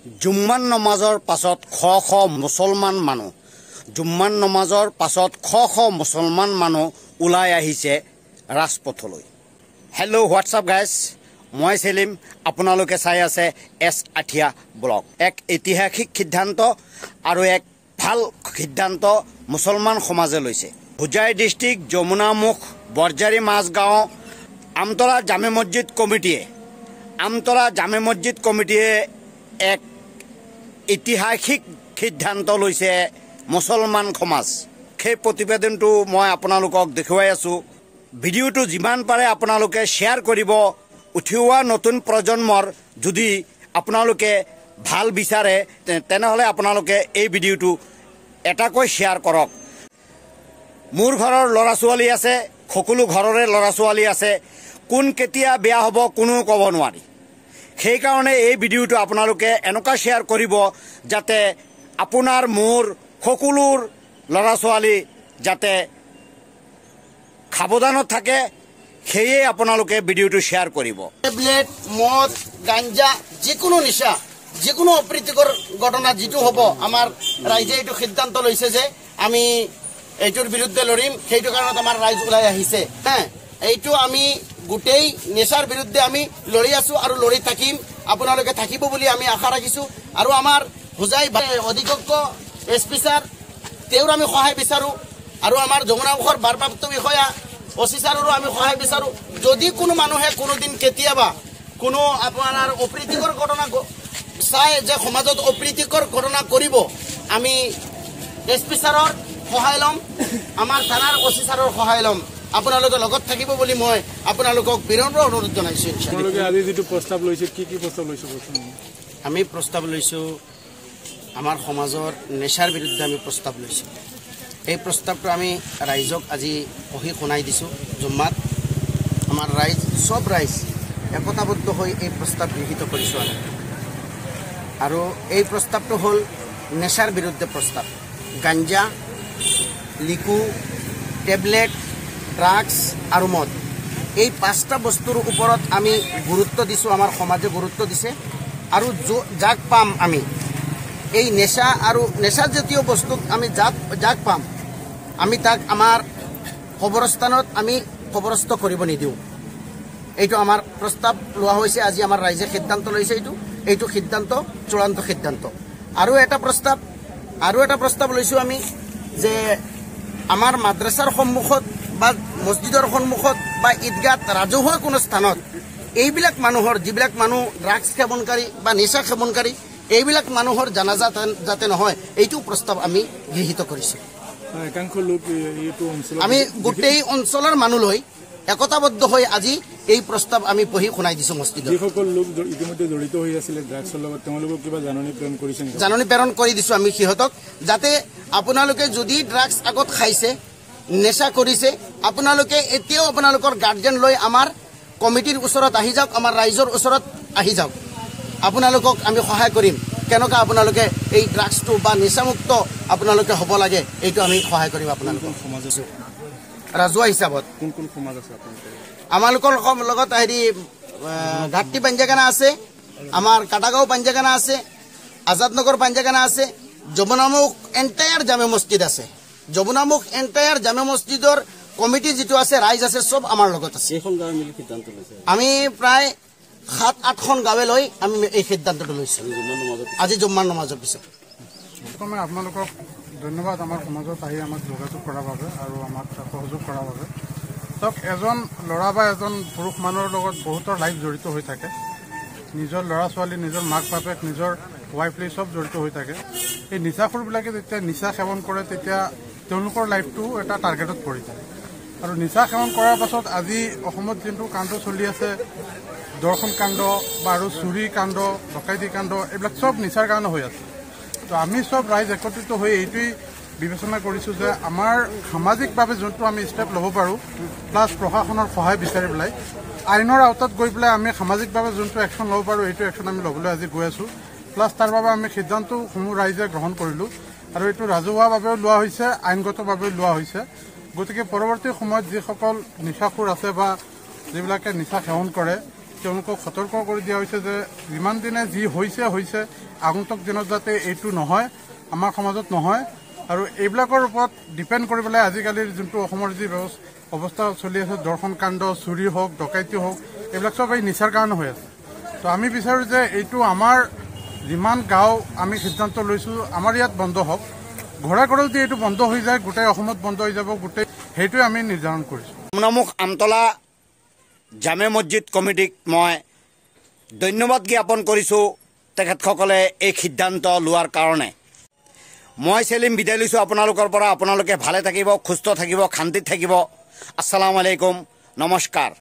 জুম্মান নমাজৰ পাছত শ শ মুছলমান মানুহ জুম্মান নমাজৰ পাছত শ শ মুছলমান মানুহ ওলাই আহিছে ৰাজপথলৈ। হেল্ল' হোৱাটছআপ গাইজ, মই সেলিম, আপোনালোকে চাই আছে এছ আঠিয়া ব্লগ। এক ঐতিহাসিক সিদ্ধান্ত আৰু এক ভাল সিদ্ধান্ত মুছলমান সমাজে লৈছে। হোজাই ডিষ্ট্ৰিক্ট যমুনামুখ বৰজাৰী মাজগাঁও আমতলা জামে মছজিদ কমিটিয়ে এক ঐতিহাসিক সিদ্ধান্ত লৈছে মুছলমান সমাজ। সেই প্ৰতিবেদনটো মই আপোনালোকক দেখুৱাই আছোঁ। ভিডিঅ'টো যিমান পাৰে আপোনালোকে শ্বেয়াৰ কৰিব। উঠি অহা নতুন প্ৰজন্মৰ যদি আপোনালোকে ভাল বিচাৰে তেনেহ'লে আপোনালোকে এই ভিডিঅ'টো এটাকৈ শ্বেয়াৰ কৰক। মোৰ ঘৰৰ ল'ৰা ছোৱালী আছে, সকলো ঘৰৰে ল'ৰা ছোৱালী আছে। কোন কেতিয়া বেয়া হ'ব কোনো ক'ব নোৱাৰি। সেইকাৰণে এই ভিডিঅ'টো আপোনালোকে এনেকুৱা শ্বেয়াৰ কৰিব যাতে আপোনাৰ মোৰ সকলোৰ ল'ৰা ছোৱালী যাতে সাৱধানত থাকে। সেয়ে আপোনালোকে ভিডিঅ'টো শ্বেয়াৰ কৰিব। টেবলেট, মদ, গাঞ্জা, যিকোনো নিচা, যিকোনো অপ্ৰীতিকৰ ঘটনা যিটো হ'ব, আমাৰ ৰাইজে এইটো সিদ্ধান্ত লৈছে যে আমি এইটোৰ বিৰুদ্ধে লৰিম। সেইটো কাৰণত আমাৰ ৰাইজ ওলাই আহিছে। এইটো আমি গোটেই নেচাৰ বিৰুদ্ধে আমি লৰি আছো আৰু লৰি থাকিম। আপোনালোকে থাকিব বুলি আমি আশা ৰাখিছোঁ। আৰু আমাৰ হোজাই অধিকজ্ঞ SP ছাৰ, তেওঁৰ আমি সহায় বিচাৰোঁ। আৰু আমাৰ যমুনামুখৰ ভাৰপ্ৰাপ্ত বিষয়া OC ছাৰৰো আমি সহায় বিচাৰোঁ। যদি কোনো মানুহে কোনোদিন কেতিয়াবা কোনো আপোনাৰ অপ্ৰীতিকৰ ঘটনা চাই যে সমাজত অপ্ৰীতিকৰ ঘটনা কৰিব, আমি SP ছাৰৰ সহায় ল'ম, আমাৰ থানাৰ OC ছাৰৰ সহায় ল'ম। আপোনালোকে লগত থাকিব বুলি মই আপোনালোকক বিনম্ৰ অনুৰোধ জনাইছোঁ। আমি প্ৰস্তাৱ লৈছোঁ, আমাৰ সমাজৰ নেচাৰ বিৰুদ্ধে আমি প্ৰস্তাৱ লৈছোঁ। এই প্ৰস্তাৱটো আমি ৰাইজক আজি পঢ়ি শুনাই দিছোঁ। জুম্মাত আমাৰ ৰাইজ, চব ৰাইজ একতাবদ্ধ হৈ এই প্ৰস্তাৱ গৃহীত কৰিছোঁ আমি। আৰু এই প্ৰস্তাৱটো হ'ল নেচাৰ বিৰুদ্ধে প্ৰস্তাৱ। গাঞ্জা, লিকু, টেবলেট, ড্ৰাগছ আৰু মদ, এই 5টা বস্তুৰ ওপৰত আমি গুৰুত্ব দিছোঁ, আমাৰ সমাজে গুৰুত্ব দিছে। আৰু যাক পাম আমি এই নেশা আৰু নেশাজাতীয় বস্তুক আমি যাক পাম আমি তাক আমাৰ কবৰস্থানত আমি কবৰস্থ কৰিব নিদিওঁ। এইটো আমাৰ প্ৰস্তাৱ লোৱা হৈছে। আজি আমাৰ ৰাইজে সিদ্ধান্ত লৈছে। এইটো সিদ্ধান্ত চূড়ান্ত সিদ্ধান্ত। আৰু এটা প্ৰস্তাৱ লৈছোঁ আমি যে আমাৰ মাদ্ৰাছাৰ সন্মুখত বা মছজিদৰ সন্মুখত বা ঈদগাহত, ৰাজহুৱা কোনো স্থানত এইবিলাক মানুহৰ, যিবিলাক মানুহ ড্ৰাগছ সেৱনকাৰী বা নিচা সেৱনকাৰী, এইবিলাক মানুহৰ জানাজা যাতে নহয়, এইটো প্ৰস্তাৱ আমি গৃহীত কৰিছোঁ। আমি গোটেই অঞ্চলৰ মানুহলৈ একতাবদ্ধ হৈ আজি এই প্ৰস্তাৱ আমি পঢ়ি শুনাই দিছোঁ মছজিদত। যিসকল লোক ইতিমধ্যে জড়িত হৈ আছিলে ড্ৰাগছৰ লগত, তেওঁলোকক কিবা জাননী প্ৰেৰণ কৰিছে? জাননী প্ৰেৰণ কৰি দিছোঁ আমি সিহঁতক, যাতে আপোনালোকে যদি ড্ৰাগছ আগত খাইছে, নেশা কৰিছে, আপোনালোকে এতিয়াও আপোনালোকৰ গাৰ্জেন লৈ আমাৰ কমিটিৰ ওচৰত আহি যাওক, আমাৰ ৰাইজৰ ওচৰত আহি যাওক। আপোনালোকক আমি সহায় কৰিম। কেনেকুৱা আপোনালোকে এই ড্ৰাগছটো বা নিচামুক্ত আপোনালোকে হ'ব লাগে, এইটো আমি সহায় কৰিম আপোনালোকক। ৰাজহুৱা হিচাপত কোন কোন সমাজ আছে আমালোকৰ লগত? ঘাটটি পাঞ্জাগানা আছে, আমাৰ কাটাগাঁও পাঞ্জাগানা আছে, আজাদনগৰ পাঞ্জাগানা আছে, যমুনামুখ এণ্টায়াৰ জামে মছজিদ আছে। যমুনামুখ এণ্টায়াৰ জামে মছজিদৰ কমিটি যিটো আছে, ৰাইজ আছে, চব আমাৰ লগত আছে। আমি প্ৰায় 7-8খন গাঁৱে লৈ আমি এই সিদ্ধান্তটো লৈছোঁ আজি জুম্মাৰ নমাজৰ পিছত। প্ৰথমে আপোনালোকক ধন্যবাদ আমাৰ সমাজত আহি আমাক যোগাযোগ কৰাৰ বাবে আৰু আমাক সহযোগ কৰাৰ বাবে। চাওক, এজন ল'ৰা বা এজন পুৰুষ মানুহৰ লগত বহুতৰ লাইফ জড়িত হৈ থাকে। নিজৰ ল'ৰা ছোৱালী, নিজৰ মাক বাপেক, নিজৰ ৱাইফলি চব জড়িত হৈ থাকে। এই নিচাখোৰবিলাকে যেতিয়া নিচা সেৱন কৰে, তেতিয়া তেওঁলোকৰ লাইফটো এটা টাৰ্গেটত পৰি যায়। আৰু নিচা সেৱন কৰাৰ পাছত আজি অসমত যোনটো কাণ্ড চলি আছে, দৰ্শন কাণ্ড বা আৰু চুৰি কাণ্ড, ডকাইতি কাণ্ড, এইবিলাক চব নিচাৰ কাৰণে হৈ আছে। তো আমি চব ৰাইজ একত্ৰিত হৈ এইটোৱেই বিবেচনা কৰিছোঁ যে আমাৰ সামাজিকভাৱে যোনটো আমি ষ্টেপ ল'ব পাৰোঁ, প্লাছ প্ৰশাসনৰ সহায় বিচাৰি পেলাই আইনৰ আওতাত গৈ পেলাই আমি সামাজিকভাৱে যোনটো একশ্যন ল'ব পাৰোঁ, এইটো একশ্যন আমি ল'বলৈ আজি গৈ আছোঁ। প্লাছ তাৰ বাবে আমি সিদ্ধান্তসমূহ ৰাইজে গ্ৰহণ কৰিলোঁ। আৰু এইটো ৰাজহুৱাভাৱেও লোৱা হৈছে, আইনগতভাৱেও লোৱা হৈছে। গতিকে পৰৱৰ্তী সময়ত যিসকল নিচাখোৰ আছে বা যিবিলাকে নিচা সেৱন কৰে, তেওঁলোকক সতৰ্ক কৰি দিয়া হৈছে যে যিমান দিনে যি হৈছে আগন্তুক দিনত যাতে এইটো নহয়, আমাৰ সমাজত নহয়। আৰু এইবিলাকৰ ওপৰত ডিপেণ্ড কৰি পেলাই আজিকালিৰ যোনটো অসমৰ যি অৱস্থা চলি আছে, দৰ্শন কাণ্ড, চুৰি হওক, ডকাইতি হওক, এইবিলাক চব এই নিচাৰ কাৰণে হৈ আছে। তো আমি বিচাৰোঁ যে এইটো আমাৰ যিমান গাঁও আমি সিদ্ধান্ত লৈছোঁ আমাৰ ইয়াত বন্ধ হওক। ঘৰে ঘৰে যদি এইটো বন্ধ হৈ যায়, গোটেই অসমত বন্ধ হৈ যাব, গোটেই সেইটোৱে আমি নিৰ্ধাৰণ কৰিছোঁ। নামুখ আমতলা জামে মছজিদ কমিটিক মই ধন্যবাদ জ্ঞাপন কৰিছোঁ তেখেতসকলে এই সিদ্ধান্ত লোৱাৰ কাৰণে। মই চেলিম বিদায় লৈছোঁ আপোনালোকৰ পৰা। আপোনালোকে ভালে থাকিব, সুস্থ থাকিব, শান্তিত থাকিব। আসসালামু আলাইকুম, নমস্কাৰ।